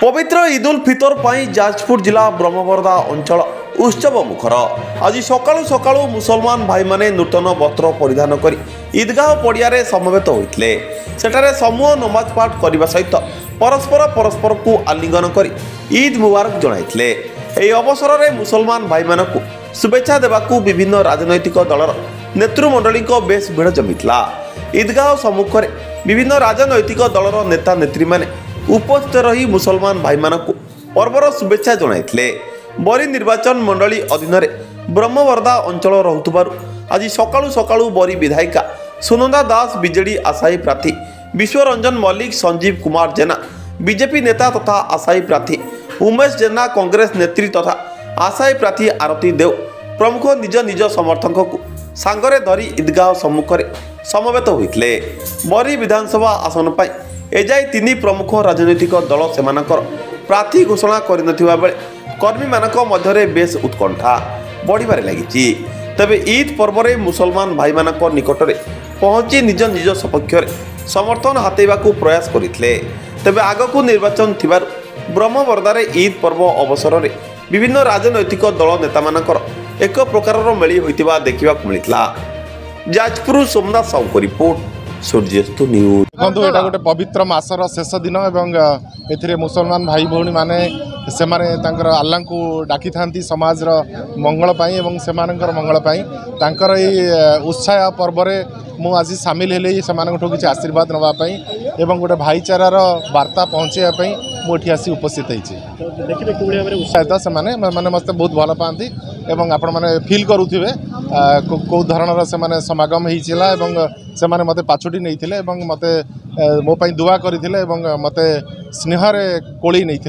पवित्र ईद उल फितर पर जाजपुर जिला ब्रह्मवरदा अंचल उत्सव मुखर। आज सकाळु सकाळु मुसलमान भाई माने नूतन वस्त्र परिधान करी ईदगाह पड़िया समवेत होते। सेठारे समूह नमाज पाठ करने सहित परस्पर को आलिंगन कर ईद मुबारक जणाइथिले। एही अवसर में मुसलमान भाई मानकु शुभेच्छा देवाकू विभिन्न राजनैतिक दलर नेतृमंडली बेस भिड़ जमीला। ईदगाह सम्मुख में विभिन्न राजनैतिक दलर नेता नेत्री माने उपस्थित रही मुसलमान भाई मानकु पर्वर शुभेच्छा जणाइथिले। बरी निर्वाचन मंडली अधीन ब्रह्मवरदा अंचल रहुतबारु आज सकाळु सकाळु बरी विधायिका सुनंदा दास बीजेडी आशायी प्रार्थी विश्वरंजन मल्लिक संजीव कुमार जेना बीजेपी नेता तथा आशायी प्रार्थी उमेश जेना कांग्रेस नेत्री तथा आशायी प्रार्थी आरती देव प्रमुख निज निज समर्थक को सांगरे धरी ईदगाह सम्मुख में समवेत होते। बरी विधानसभा आसन पर एजाई तीन प्रमुख राजनैतिक दल सेमानकर प्रार्थी घोषणा करनथिबा बेले कर्मी मानक मध्यरे बेस उत्कंठा बढ़िबारे लागिछि। तबे ईद पर्व में मुसलमान भाई मानक निकटरे पहुंची निज निज सपक्ष समर्थन हातेबाकू प्रयास करथिले। तबे आगकू निर्वाचन थिबार ब्रह्मवरदारे ईद पर्व अवसर में विभिन्न राजनैतिक दल नेता मानकर एक प्रकार मेली होइतिबा देखिबाकू मिलितला। जाजपुर सोमनाथ साहू को रिपोर्ट सूर्यस्तु न्यूज। देखो यहाँ गोटे पवित्र मासर शेष दिन एवं ए मुसलमान भाई भौणी माने सेमाने तांकर अल्लाह को डाकी थांती समाज मंगल पाई एवं सेमानकर मंगल पाई तांकर उत्साह पर्व मु आज सामिल हेले सेमानकठो किछि आशीर्वाद नवा पाई एवं गोटे भाईचारार वार्ता पहुँचाई मुझे आसी उपस्थित होती उत्साहित से माने मत बहुत भल पाती एवं आपण मैंने फिल करुवे कौ धरणर से समागम होता से मत पाछुटी नहीं मत मोपाई दुआ करते मत स्नेह कोली नहीं।